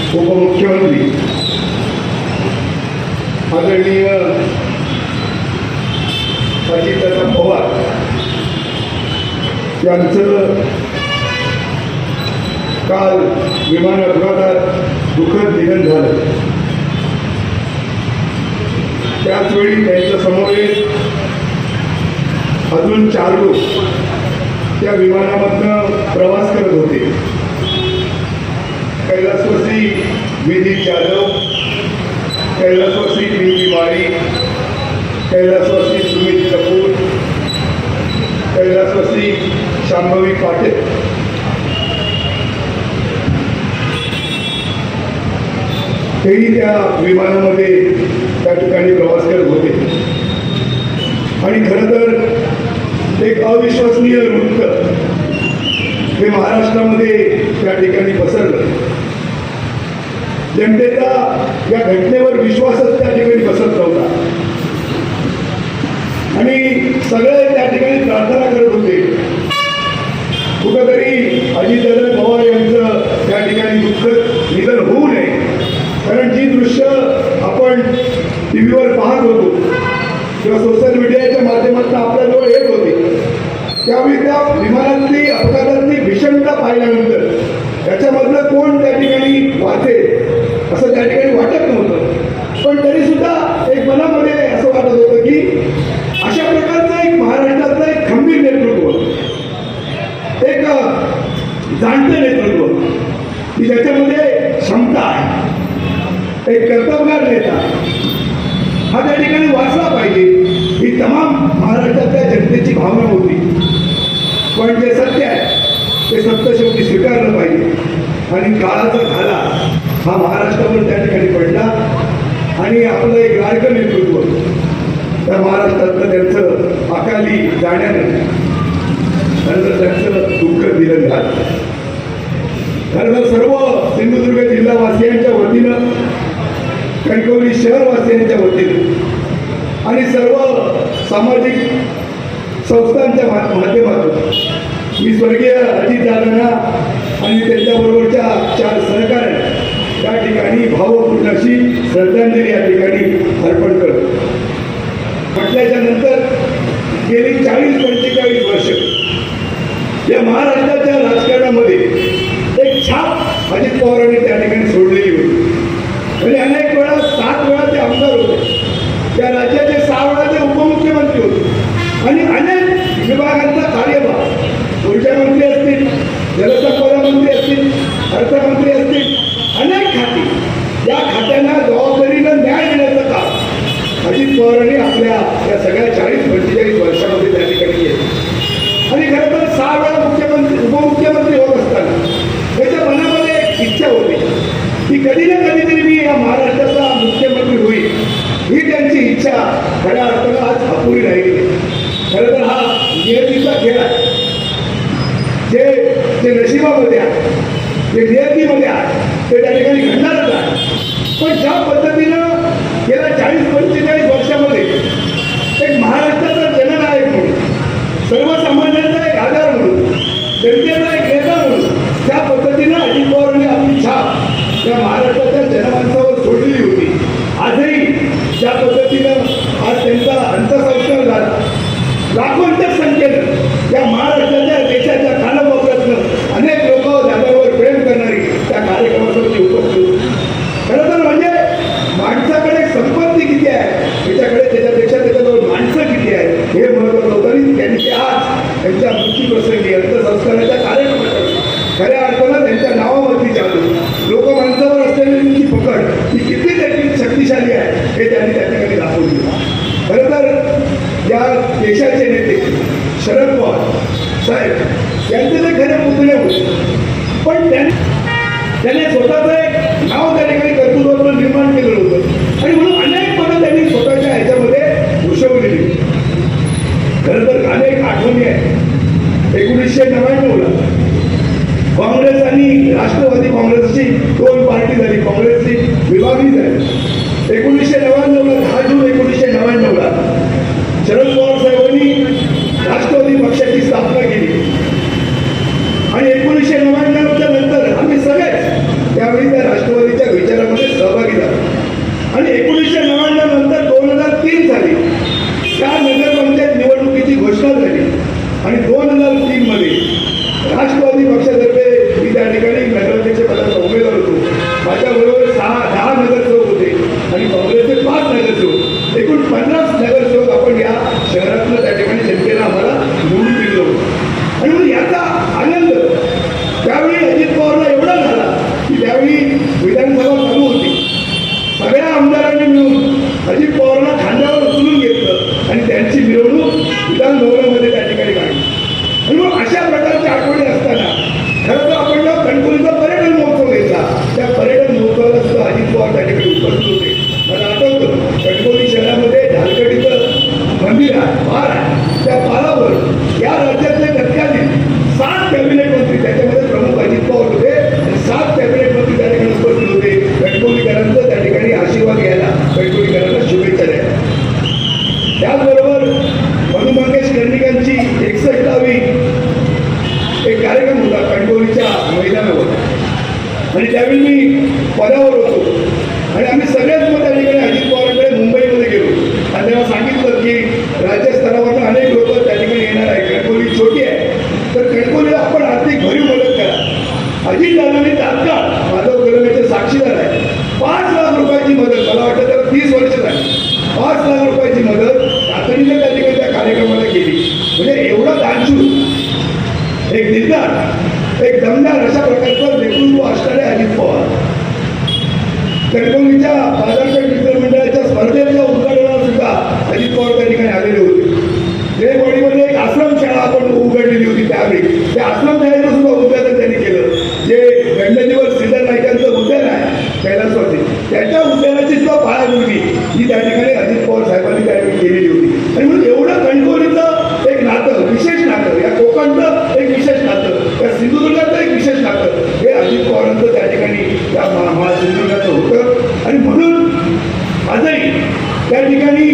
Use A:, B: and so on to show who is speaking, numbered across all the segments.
A: उपमुख्यमंत्री आदरणीय अजितदादा पवार यांचं काल विमान अपघातात दुःखद निधन झालं. त्याचवेळी त्यांच्या समोरील अजून 4 लोक त्या विमानामधनं प्रवास करत होते. कैलासवासी विनीत जाधव, कैलासवासी पिंकी माळी, कैलासवासी सुमित कपूर, कैलासवासी शांभवी पाटील. तेही त्या विमानामध्ये त्या ठिकाणी प्रवास करत होते. आणि खरं तर एक अविश्वसनीय वृत्त हे महाराष्ट्रामध्ये त्या ठिकाणी पसरलं. जनतेचा या घटनेवर विश्वासच त्या ठिकाणी बसत नव्हता आणि सगळे त्या ठिकाणी प्रार्थना करत होते कुठंतरी अजितदादा पवार यांचं त्या ठिकाणी दुःखद निधन होऊ नये. कारण जी दृश्य आपण टीव्हीवर पाहत होतो किंवा सोशल मीडियाच्या माध्यमातून आपल्याजवळ येत होते, त्यावेळी त्या विमानातली अपघातातली भीषणता पाहिल्यानंतर त्याच्यामधलं कोण त्या ठिकाणी वाचेल असं त्या ठिकाणी वाटत नव्हतं. पण तरी सुद्धा एक मनामध्ये असं वाटत होतं की अशा प्रकारचं एक महाराष्ट्राचं एक खंबीर नेतृत्व, एक जाणतं नेतृत्व की ज्याच्यामध्ये क्षमता आहे, एक कर्तबगार नेता हा त्या ठिकाणी वाचला पाहिजे, ही तमाम महाराष्ट्रातल्या जनतेची भावना होती. पण जे सत्य आहे ते सत्य शेवटी स्वीकारलं पाहिजे आणि काळाचा घाला हा महाराष्ट्रावर त्या ठिकाणी पडला आणि आपलं एक लाडकं नेतृत्व त्या महाराष्ट्रातलं त्यांचं अकाली जाण्यानं खरं त्यांचं दुःख दिलं झालं. खरं तर सर्व सिंधुदुर्ग जिल्हावासियांच्या वतीनं, कणकवली शहरवासियांच्या वतीनं आणि सर्व सामाजिक संस्थांच्या माध्यमातून मी स्वर्गीय अजितदादांना आणि त्यांच्याबरोबरच्या 4 सहकाऱ्यांना त्या ठिकाणी भावपूर्ण अशी श्रद्धांजली या ठिकाणी अर्पण करतो. म्हटल्याच्या नंतर गेली 40-45 वर्ष या महाराष्ट्राच्या राजकारणामध्ये एक छाप अजित पवारांनी त्या ठिकाणी सोडलेली होती. आणि अनेक वेळा 7 वेळा ते आमदार होते, त्या राज्याचे 6 वेळा ते उपमुख्यमंत्री होते आणि अनेक विभागांचा कार्यभार, ऊर्जामंत्री असतील, जलसंपदा मंत्री असतील, अर्थमंत्री असतील, अनेक खाती, या खात्यांना जबाबदारीनं न्याय देण्याचं काम अजित पवारांनी आपल्या या सगळ्या 40-45 वर्षामध्ये त्या ठिकाणी केलं. आणि खरं तर 6 वेळा उपमुख्यमंत्री होत असताना त्याच्या मनामध्ये एक इच्छा होती की कधी ना कधीतरी मी या महाराष्ट्राचा मुख्यमंत्री होईल, ही त्यांची इच्छा खऱ्या अर्थानं आज अपुरी राहिली. खरं तर हा नियतीचा खेळ आहे, जे नशिबामध्ये आहे, जे नियतीमध्ये आहे ते त्या ठिकाणी घडणारच आहे. पण ज्या पद्धतीनं गेल्या 40-45 वर्षामध्ये एक महाराष्ट्राचा जननायक म्हणून, सर्वसामान्यांचा एक आधार म्हणून, जनतेचा एक नेता म्हणून त्या पद्धतीनं अजित पवारांनी आपली छाप त्या महाराष्ट्राच्या जनमानसावर सोडलेली होती. आजही ज्या पद्धतीनं आज त्यांचा अंत्यसंस्कार झाला, लाखोंच्या संख्येनं या महाराष्ट्राच्या देशाच्या कानाकोपऱ्यातनं अनेक लोक दादावर प्रेम करणारी त्या कार्यक्रमासाठी उपस्थित होती. खरं तर म्हणजे माणसाकडे संपत्ती किती आहे त्याच्यापेक्षा त्याच्याजवळ माणसं किती आहे हे महत्त्वाचं होतं. आणि त्यांनी आज त्यांच्या मृत्यूप्रसंगी अंत्यसंस्काराच्या कार्यक्रमासाठी खऱ्या अर्थानं त्यांच्या नावावरती जातो लोक माणसावर असलेली त्यांची पकड ही किती देखील शक्तिशाली आहे हे त्यांनी त्या ठिकाणी दाखवली. खरं तर या देशाचे नेते शरद पवार साहेब यांचे ते खरे पुतळे होते, पण त्याने स्वतःचं एक नाव त्या ठिकाणी कर्तृत्व निर्माण केलेलं होतं आणि म्हणून अनेक पदं त्यांनी स्वतःच्या ह्याच्यामध्ये भूषवलेली. खरं तर अनेक आठवणी आहेत. 1999ला काँग्रेस आणि राष्ट्रवादी काँग्रेसची 2 पार्टी झाली, काँग्रेसची विभागणी झाली. 1999ला 10 जून 1999ला शरद पवार साहेबांनी राष्ट्रवादी पक्षाची स्थापना केली आणि 1999च्या नंतर आम्ही सगळेच त्यावेळी त्या राष्ट्रवादीच्या विधानसभा चालू होती. सगळ्या आमदारांनी मिळून अजित पवारांना खांद्यावर उचलून घेतलं आणि त्यांची मिरवणूक विधान भवनामध्ये त्या ठिकाणी काढली. आणि मग अशा प्रकारच्या आठवणी असताना खरं तर आपण जेव्हा कणकवलीचा पर्यटन महोत्सव घेतला, त्या पर्यटन महोत्सवाला सुद्धा अजित पवार त्या ठिकाणी उपस्थित होते. मला आठवतं कणकवली शहरामध्ये ढालकडीचं मंदिर आहे, पार आहे. त्या पारावर या राज्यातले तत्कालीन 7 कॅबिनेट मंत्री, त्याच्यामध्ये प्रमुख अजित पवार होते आणि 7 कॅबिनेट मंत्री त्या ठिकाणी उपस्थित होते. कणकवलीकरांचं त्या ठिकाणी आशीर्वाद घ्यायला, कणकवलीकरांना शुभेच्छा द्यायला. त्याचबरोबर मधु मंगेश कर्णिकांची 61वी एक कार्यक्रम होता कणकवलीच्या मैदानावर आणि त्यावेळी मी पदावर होतो आणि आम्ही सगळ्याच मग त्या ठिकाणी अजित पवारांकडे मुंबईमध्ये गेलो आणि तेव्हा सांगितलं की राज्यस्तरावर अनेक लोक त्या ठिकाणी येणार आहे, कणकवली छोटी आहे, तर कणकवलीला आपण आर्थिक भरीव मदत करा. अजितदादांनी तात्काळ माधव कलमेचे साक्षीदार आहे 5 लाख रुपयाची मदत, मला वाटतं त्याला 30 वर्ष झाली, 5 लाख रुपयाची मदत तातडीने त्या ठिकाणी त्या कार्यक्रमाला केली. म्हणजे एवढं दानशूर, एक दिलदार, एक दमदार अशा प्रकारचं नेतृत्व असणारे अजित पवार. कणकवलीच्या बाजारपेठ मित्रमंडळाच्या स्पर्धेच्या उद्घाटनाला सुद्धा अजित पवार त्या ठिकाणी आलेले होते. देववाडीमध्ये एक आश्रमशाळा आपण उघडलेली होती त्यावेळी, त्या आश्रमशाळेचं सुद्धा उद्घाटन त्यांनी केलं. जे गणपतीवर श्रीधर नाईकांचं उद्यान आहे कैलासवासी, त्याच्या उद्यानाची सुद्धा पायाभरणी ही त्या ठिकाणी अजित पवार साहेबांनी त्यावेळी केलेली होती. आणि म्हणून एवढं कणकवलीचं एक नातं, विशेष नातं, या कोकणचं एक विशेष नातं, या सिंधुदुर्गाचं एक विशेष नातं हे अजित पवारांचं त्या ठिकाणी त्या सिंधुदुर्गाचं होतं. आणि म्हणून आजही त्या ठिकाणी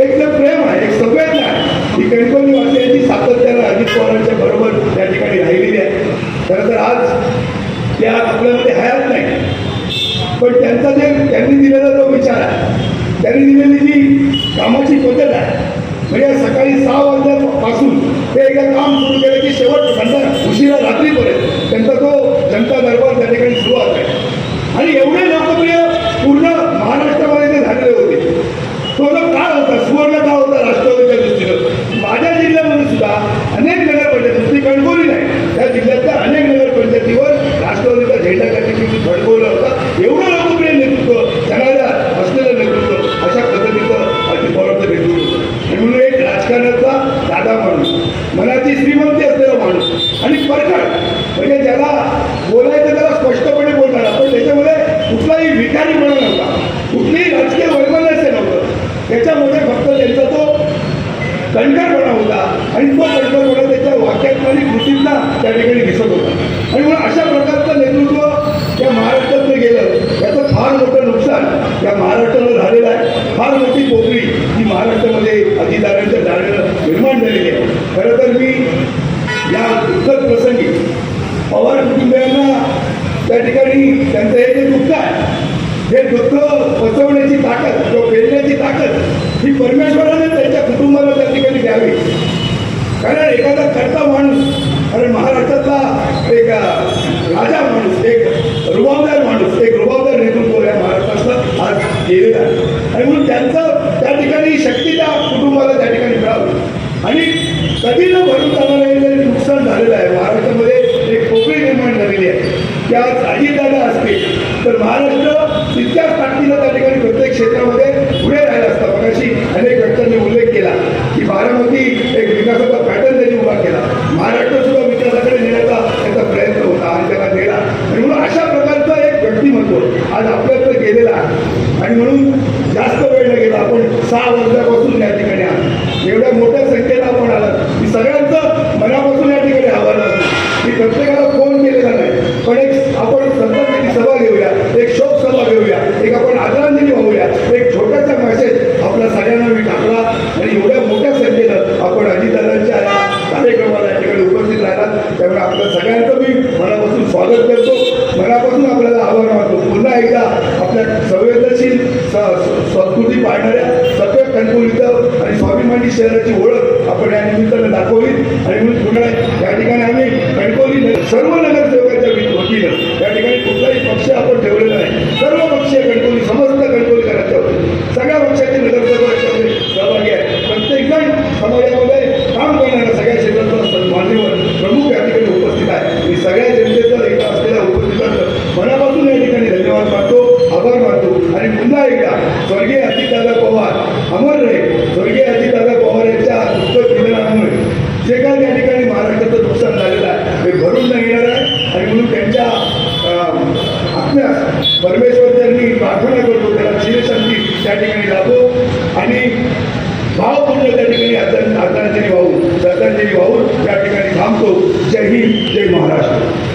A: एक तर प्रेम आहे, एक संवेदना आहे, ही कणकवली वासियांची सातत्यानं अजित पवारांच्या बरोबर त्या ठिकाणी राहिलेली आहे. खरं तर आज त्या आपल्यामध्ये हयात नाही, पण त्यांचा जे त्यांनी दिलेला जो विचार आहे, त्यांनी दिलेली जी कामाची पद्धत आहे, म्हणजे सकाळी 6 वाजल्यापासून ते एकदा काम सुरू केलं की शेवट उशिरा रात्रीपर्यंत त्यांचा तो जनता दरबार त्या ठिकाणी सुरू आहे. आणि एवढे लोकप्रिय पूर्ण महाराष्ट्रामध्ये ते झालेले होते. तो जो काळ होता, सुवर्ण काळ होता राष्ट्रवादीच्या दृष्टीनं. माझ्या जिल्ह्यामध्ये सुद्धा अनेक नगरपंचायत, नुसती कणकवली नाही, त्या जिल्ह्यातल्या अनेक नगरपंचायतीवर राष्ट्रवादीचा झेंडा त्या ठिकाणी फडकवला होता. एवढं लोकप्रिय नेतृत्व, जनाधार असलेलं नेतृत्व, अशा पद्धतीचं अजित पवारांचं नेतृत्व होतं. आणि म्हणून एक राजकारणाचा दादा माणूस, मनाची श्रीमंती असलेला माणूस आणि परखड, म्हणजे ज्याला बोलायचं त्याला स्पष्टपणे बोलणारा, पण त्याच्यामध्ये कुठलाही विकारीपणा नव्हता, कुठलीही राजकीय वैमनस्य नव्हतं. त्याच्यामध्ये फक्त त्यांचा तो कणखरपणा होता आणि तो कणखरपणा त्याच्या वाक्यात आणि कृतींना त्या ठिकाणी दिसत होता. आणि म्हणून अशा प्रकारचं नेतृत्व या महाराष्ट्रात गेलं, याचं फार मोठं नुकसान या महाराष्ट्राला झालेलं आहे. फार मोठी पोकळी ही महाराष्ट्रामध्ये अजितदादांच्या जाण्यानं निर्माण झालेली आहे. खरं तर मी या दुःखद प्रसंगी पवार कुटुंबियांना त्या ठिकाणी त्यांचं हे जे दुःख आहे, हे दुःख पचवण्याची ताकद किंवा पेलण्याची ताकद ही परमेश्वराने त्यांच्या कुटुंबाला त्या ठिकाणी द्यावी. कारण एखादा करता माणूस, कारण महाराष्ट्रातला एक राजा माणूस, एक रुबाबदार माणूस, एक रुबाबदार नेतृत्व या महाराष्ट्रातलं आज गेलेलं आहे. आणि म्हणून त्यांचं त्या ठिकाणी शक्ती त्या कुटुंबाला त्या ठिकाणी मिळावी. आणि कधी न भरून जाणारं नुकसान झालेलं आहे. महाराष्ट्रामध्ये एक पोकळी निर्माण झालेली आहे की आज अजितदादा असतील तर महाराष्ट्र तितक्याच ताकदीनं त्या ठिकाणी प्रत्येक क्षेत्रामध्ये पुढे राहिला असता. मगाशी अनेक व्यक्तींनी उल्लेख केला की बारामती एक विकासाचा पॅटर्न त्यांनी उभा केला. महाराष्ट्र सुद्धा विकासाकडे नेण्याचा त्याचा प्रयत्न होता आणि त्याला नेला. आणि म्हणून अशा प्रकारचं एक व्यक्तिमत्व आज आपल्याकडे गेलेलं आहे. आणि म्हणून जास्त वेळ न गेला, आपण 6 वाजल्यापासून या ठिकाणी आलो, एवढ्या मोठ्या संख्येनं आपण आलात. मी सगळ्यांचं मनापासून या ठिकाणी आव्हान असतो की प्रत्येकाला फोन केलेला नाही, पण एक आपण संतांची सभा घेऊया, एक शोक सभा घेऊया, एक आपण आदरांजली वाहूया, एक छोटासा मेसेज आपल्या सगळ्यांना मी टाकला. आणि एवढ्या मोठ्या संख्येनं आपण अजितदादांच्या या कार्यक्रमाला या ठिकाणी उपस्थित राहिलात, त्यामुळे आपल्या सगळ्यांचं मी मनापासून स्वागत करतो, मनापासून आपल्याला आभार मानतो. पुन्हा एकदा आपल्या संवेदनशील संस्कृती पाळणाऱ्या सगळ्या कणकवलीचं आणि स्वाभिमानी शहराची ओळख आपण या निमित्तानं दाखवली. आणि म्हणून पुन्हा या ठिकाणी आम्ही कणकवली सर्व नगरसेवकांच्या वतीनं या ठिकाणी कुठलाही पक्ष आपण ठेवलेला नाही, सर्व पक्षीय कणकवली, समस्त कणकवलीकरांच्या वतीनं सगळ्या पक्षाचे नगरसेवक याच्यामध्ये सहभागी आहेत. प्रत्येकजण समाजामध्ये काम करणाऱ्या सगळ्या क्षेत्रातला मान्यवर प्रमुख या ठिकाणी उपस्थित आहे. मी सगळ्या जनतेचं एका असलेल्या उपस्थितांचं मनापासून या ठिकाणी धन्यवाद स्वर्गीय अजितदादा पवार अमर रहे. स्वर्गीय अजितदादा पवार यांच्या दुःखद निधनामुळे जे काय त्या ठिकाणी महाराष्ट्राचं नुकसान झालेलं आहे ते भरून न येणार आहे. आणि म्हणून त्यांच्या आत्म्यास परमेश्वर त्यांनी प्रार्थना करतो, त्याला चिरशांती त्या ठिकाणी लाभो आणि भावपूर्ण त्या ठिकाणी आदरांजली वाहून श्रद्धांजली वाहून त्या ठिकाणी थांबतो. जय हिंद, जय महाराष्ट्र.